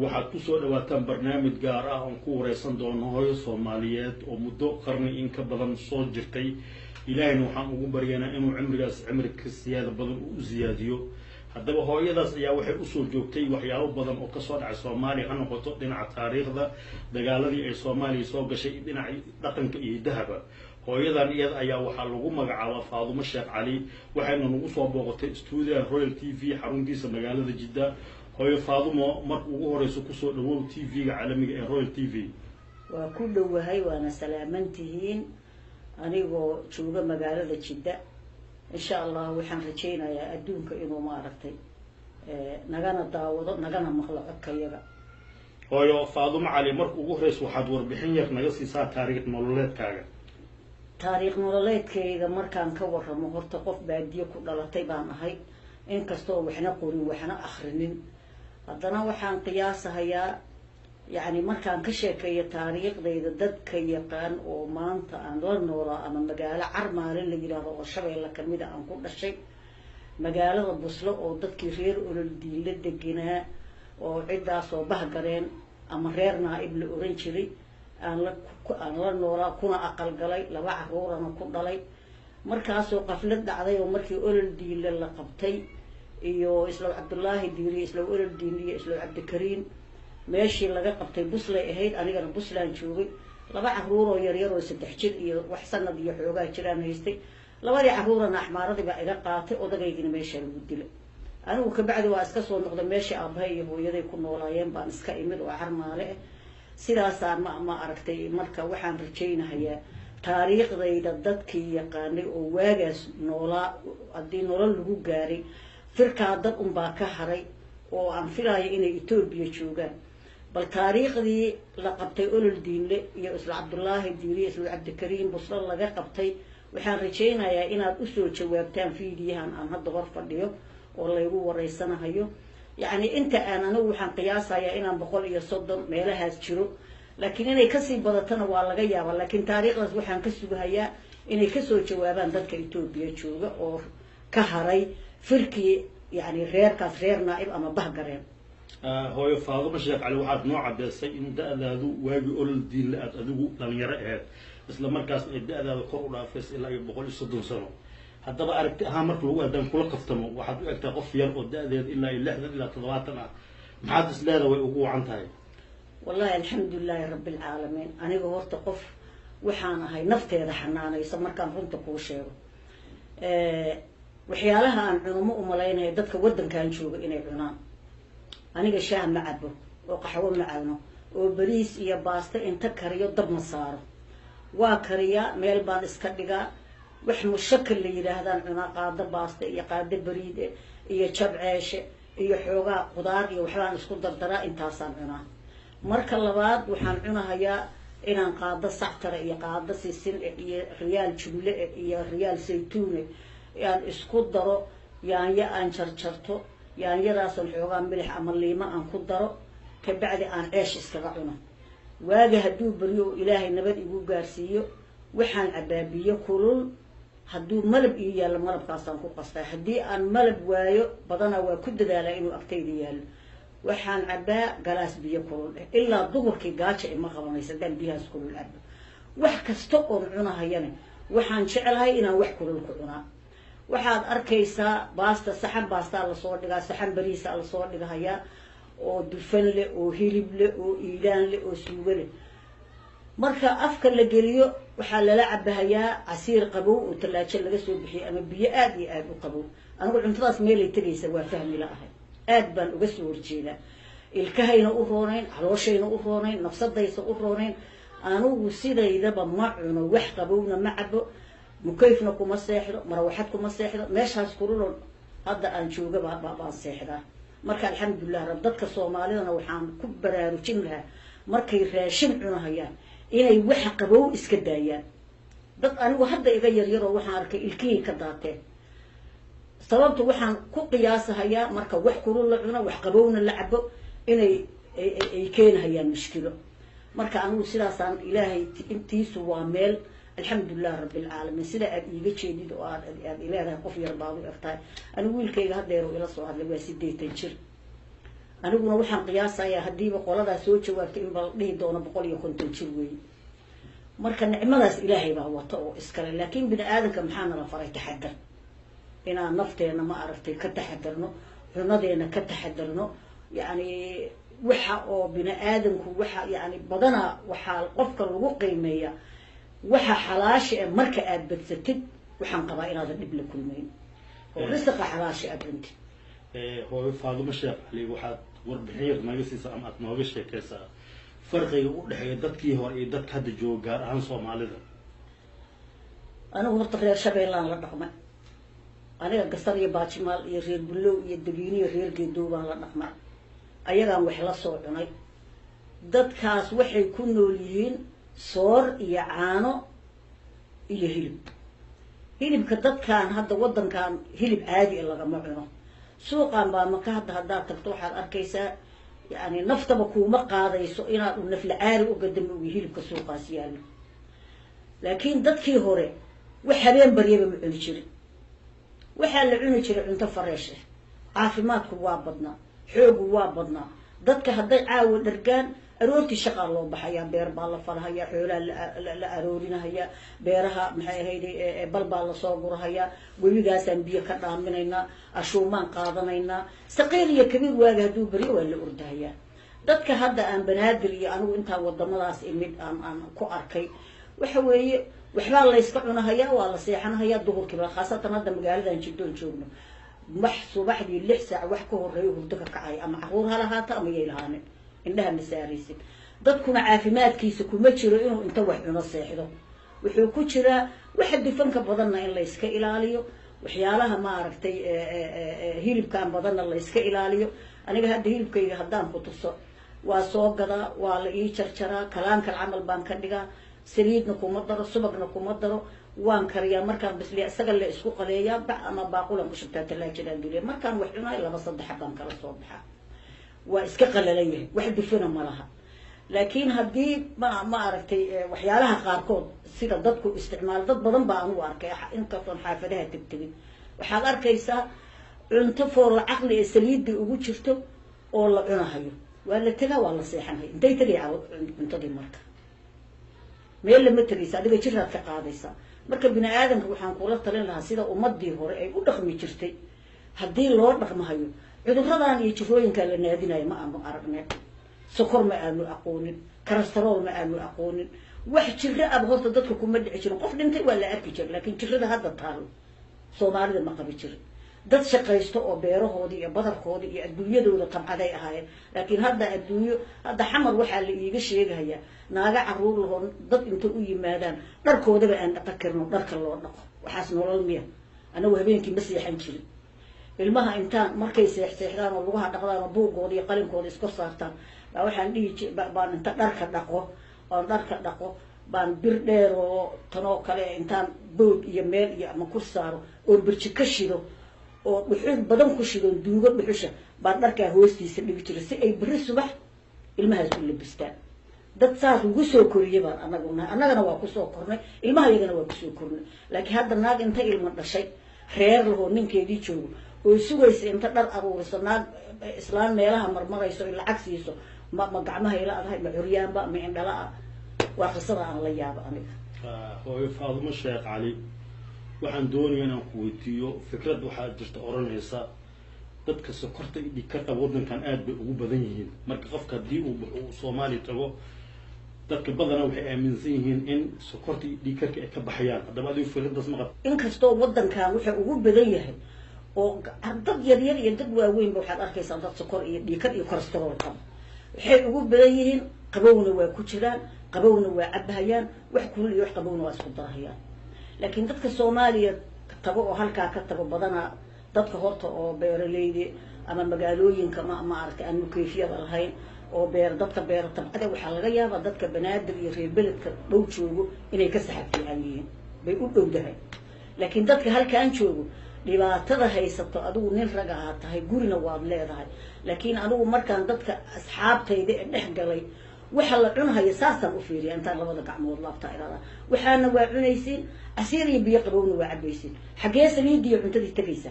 waxaad ku soo dhawaataan barnaamij gaar ah oon ku wareysan doono hooyo Soomaaliyeed oo muddo qarni in ka badan soo jirtay ilaahayna waxaan ugu baryaynaa inuu cimrigaas cimriga siyaada badan u ziyaadiyo haddaba hooyadaas ayaa waxay u soo joogtay waxyaabo badan oo ka soo dhacay Soomaaliya ha noqoto dhinaca taariikhda dagaaladii ay Soomaaliya soo gashay dhinaca dhaqanka iyo dahaba hooyadan iyada ayaa waxaa lagu magacaabaa Faadumo Sheekh Cali waxayna nagu soo booqatay studio Royal TV xaruntiisa magaalada Jidda hooyo Faadumo marka ugu horeyso ku soo dhawow TV-ga caalamiga ee Royal TV waa ku dhawahay waana salaamantihiin anigoo jooga magaalada Jidda insha Allah waxaan rajaynayaa adduunka inuu ma aragtay nagana daawado nagana maqlo codkayaga hooyo Faadumo Cali marka ugu horeyso waxaad warbixin yar naga siisaa taariikh nololeedkaaga taariikh nololeedkayga markaan ka warramo horta qof baadiye ku dhalatay baan ahay inkastoo waxna qorin waxna akhrinin haddana waxaan qiyaasahayaa يعني مركان كشكية تاريخ ذي ضد كي يقان وما أنت عن للنورا أما مجال عرمال اللي جراه والشبه اللي كان ميدا عن كل شيء مجال البصلة وضد كثير والدين للدجناء وعدة صوبه قرين أما غيرنا ابن أورنشري أن للنورا كنا أقل قلي لبع غورا نكون قلي مركز وقفلت عليه ومركي أول الدين للقبتي إيو إسلام عبد الله الديري إسلام أول الدين إسلام عبد الكريم ماشي لقى قبتي بوصلة هيد أنا قال بوصلة نشوفي لبا عبورة يريرو سدحجر وحسنا دي حوجا جيران هيستي لبا دي عبورة نحمارة دي بقى إلى قاطع ودقيقين ماشي المدلة أنا وكبعد وأسكس ونقدم ماشي أبهي هو يدي يكون ولايين بانسكا إمد وعرما عليه سلاسة ما أركتي مركا وحن رجينا هي تاريخ ذي ضدك يقاني وواجس نولا الدين نولا لهو جاري فركا ضد باكا هري وعن فراي إن إثيوبيا شوجان بالتاريخ ذي لقبتي أول الدين لي يا أسل عبد الله الديري أسل عبد الكريم بصر الله قبتي وحن رجينا يا إن الأسر شوابتان في ديهان عن هذا غرفة ديو والله يقول ورئيسنا هيو يعني أنت أنا نوحن قياسا يا إن بقول يصدم ما لها تشرو لكن أنا كسي بدتنا والله جيا ولكن تاريخ لازم وحن كسبها يا إن كسر شوابان ذلك إثيوبيا شوجا أو كهري فركي يعني غير كغير نائب أما بهجرين. هو فاضل مش على واحد نوع بس إن ده ذو واجي يقول الدين لا أذو لم يرى بس لما كاس ده ذو قرء فيس إلا يبغى يصدق سنة حتى بقى أرك هامر في الوقت ده كله قفتمه واحد يكتقف يرقد ده إلا اللحظة إلا تضواتنا ما حدش لا ذو وقوع عنها والله الحمد لله رب العالمين أنا جورت قف وحنا هاي نفتي هذا حنانا يسمر كان رنت كوشيو وحيالها عن عنمو وملاينا يدك ودن كان شوق إني عنان أنا جشاه معبه وقحوه معونه وبريس يا باسطة أنت كريو ضب مصاره وكريا ميلبان إسكدجا وحمو الشكل اللي يرى هذا عنا قاعدة باسطة يا قاعدة بريدة يا شب عيش يا حوجا خضار يا وحلان اسكت دردرا أنت صان عنا مرك اللباد وحن عنا هيا إن قاعدة صعتر يا قاعدة سيسن يا ريال جملة يا ريال زيتونة يعني اسكت درو يعني يا أنشرتو يعني يراس الحيوان ملح عمل لي ما أن قدروا كبعد أن إيش استقعنا واجه هدو بريو إلهي نبت يقول جارسيو وحن عبابية كلول هدو ملب إياه الملب قاصن قصة هدي أن ملب وايو بدنا وكد ذا لإنه أكتيريال وحن عباء جلاس بيه كلول إلا ظهر كي جاتش ما خلنا يسدل بيها سكول الأب وحكستقر عنا هيني وحن شعلها إنا وحكول الكلنا waxaad arkaysaa baasta saxan baasta la soo dhigaa saxan bariis la soo dhigaya oo dufan leh oo hilib leh oo iidaan leh oo suugo leh marka afka la geliyo waxa la cabahayaa casiir qabow oo talaajo laga soo bixiyo ama biyo aad iyo aad u qabow anigu cuntadaas meel ay tagaysa waa fahmi laahay aad baan uga soo horjeedaa ilkahayna u roonayn calooshayna u roonayn nafsadaysa u roonayn anigu sidaydaba ma cuno wax qabowna ma cabo مكيفنا كم ساحر مروحات كم ساحر ماشي هسكرون هذا أنشوجة بقى ساحرة مركا الحمد لله ردتك الصومالي أنا وحان كبر روتين لها مركا يراشم عنا هيا إيه يوحى قبو إسكدايا بس أنا وحده يغير يرى وحان رك الكي كداته صوابت وحان كقياس هيا مركا وحكرون لعنا وحقبونا اللعبه إيه يكين هيا المشكلة مركا أنا وسلاسان إلهي تيسو وامل الحمد لله رب العالمين سيدا أبي جديد وأنا إلى هذا قفي رباضي أختار أنا أقول كي هذا يروي إلى الصواب لو سيدي تنشر aniguna waxaan qiyaasayaa haddiiba qoladaa soo jawaabtay in bal dhihi doono 150 jir weeye marka nicmadaas ilaahay baa wata oo iskale laakiin bini aadanka maxaa nala faray taxadar inaan nafteena ma aragtay ka taxadarno cunadeena ka taxadarno yani waxa oo bini aadanku waxa yani badana waxa qofka lagu qiimeeya waxa xalaasha ee marka aad badsatid waxaan qabaa inaad dib la kulmeyn oo risqa xalaasha aad cunti hooyo Faadumo Sheekh Ali waxaad warbixin naga siisa ama aad nooga sheekaysaa farqiga u dhaxeeya dadkii hore iyo dadka hadda jooga gaar ahaan Soomaalida anigu horta reer Shabeellaan la dhaqmay aniga gasar iyo baajimaal iyo reer Bulow iyo Dabiini iyo reer Geedow baan la dhaqmay ayagaan wax la soo cunay dadkaas waxay ku nool yihiin soor iyo caano iyo hilibka dadkaan hadda wadankan hilib caadi ah lagama cuno suuqan baa marka hadda tagto waxaad arkaysaa yani naftaba kuuma qaadayso inaad u nafla caari u gadamo hilibka suuqaas yaalo laakiin dadkii hore wax habeen baryaba ma cuni jirin waxaa la cuni jiray cunto fareesh ah caafimaadku waa badnaa xoogu waa badnaa dadka hadday caawa dhargaan aroortii shaqaa loo baxayaa beer baa la falahayaa xoolaa la aroorinahaya beeraha maxay ahayd bal baa la soo gurahayaa webigaasaan biyo ka dhaaminaynaa ashuumaan qaadanaynaa saqiir iyo kabiir waaga hadduu beri waa la ordahayaa dadka hadda aan banaadir iyo anigu intaa wadamadaas imid aan ku arkay waxa weeye waxbaa la iska cunahayaa waa la seexanahayaa duhurkiiba khaasatan hadda magaaladan Jiddoon joogno wax subaxdii 6 saac wax ka horeeyo hurdo ka kacay ama caruur ha lahaata ama yey lahaane indhaha masaaraysid dadkuna caafimaadkiisa kuma jiro inuu inta wax cuno seexdo wuxuu ku jiraa waxa difanka badanna in la iska ilaaliyo waxyaalaha ma aragtay hilibkan badanna la iska ilaaliyo aniga hadda hilibkayga haddaan ku tuso waa soo gadaa waa la ii jarjaraa kalaankal camal baan ka dhigaa saliidna kuma daro subagna kuma daro waan kariyaa markaan bisliya isaga la isku qaleeyaa bac ama baaqulan ku shubtaa talaajada geliya markaan wax cunaay 2-3 baan kala soo baxaa waa iska qalalayay wax difana ma laha laakiin haddii ma aragtay waxyaalaha qaarkood sida dadku isticmaal dad badan baa anu arkay inkastoo xaafadaha tagtagin waxaad arkaysaa cunto foor aqli ee saliidii ugu jirto oo la cunahayo waa la tagaa waa la seexanahay intay tagay cuntadii marka meel lama tagaysa adiga jiraad ka qaadaysa marka bini aadanka waxaan kula talin lahaa sida ummadii hore ay u dhaqmi jirtay haddii loo dhaqmahayo cudurradan iyo jirooyinka la naadinayo ma aanu aragnay sokor ma aanu aqoonin kolestarool ma aanu aqoonin wax jira ab horta dadka kuma dhici jirin qof dhintay waa la arki jiray laakiin jirada hadda taalo Soomaalida ma qabi jirin dad shaqaysto oo beerahoodii iyo badarkoodii iyo adduunyadooda tabcaday ahaayeen laakiin hadda adduunyo hadda xamar waxaa la iiga sheegayaa naaga caruur loo dad inta u yimaadaan dharkoodaba aan dhaqan karno dharka loo dhaqo waxaas nolol miya anagu habeenkii ma seexan jirin ilmaha intaan markay seexdaan oo lugaha dhaqdaan oo buugooda iyo qalinkooda isku saartaan baa waxaan dhihi baan inta dharka dhaqo baan bir dheer oo tanoo kale intaan boog iyo meel iyo ama ku saaro oo birji ka shido oo dhuxul badan ku shido duugo dhuxusha baan dharka hoostiisa dhigi jiray si ay biri subax ilmahaas u labistaan dad saas ugu soo koriyay baan annagana waa ku soo kornay ilmaha iyagana waa ku soo kornay laakiin hadda naag inta ilmo dhashay reer loo ninkeedii joogo oo sugaysa inta dhar aruuriso naag islaan meelaha marmarayso in lacag siiso ma gacmaha ila adahay ma curyaanba ma indhala waa qisada aan la yaabo aniga hooyo Faadumo Sheekh Ali waxaan doonayaa inaan ku weydiiyo fikrad waxaa jirta oranaysa dadka sokorta iyo dhiigkarka wadankan aad bay ugu badan yihiin marka qofka haddii uu Soomaali tago dadka badanaa waxay aaminsan yihiin in sokorta iyo dhiigkarka ay ka baxayaan haddaba adigu fikradaas ma qabto inkastoo wadankan wuxuu ugu badan yahay oo dad yar iyo dad waaweyn waxaad arkaysaa dad sokor iyo dhiigkar iyo kolestarool qaba waxay ugu badan yihiin qabowna waa ku jiraan qabowna waa cabahayaan wax kulul iyo wax qabowna waa isku darahayaan laakiin dadka Soomaaliya tago oo halkaa ka tago badanaa dadka horta oo beeraleyda ama magaalooyinka ma aragtay aan kayfiyada lahayn oo dadka beer tabcada waxaa laga yaabaa dadka banaadir iyo reer beledka dhow joogo inay ka saxafiyan yihiin bay u dhowdahay laakiin dadka halkaan joogo dhibaatada haysato adigu nin rag ah tahay gurina waad leedahay laakiin adigu markaan dadka asxaabtayda ee dhex galay waxa la cunayo saasan u fiiriya inta labada gacmood laabta ilaa waxaana waa cunaysiin asiir iyo biyo qabowna waa cabaysiin xagee saliid iyo cuntadii tagaysa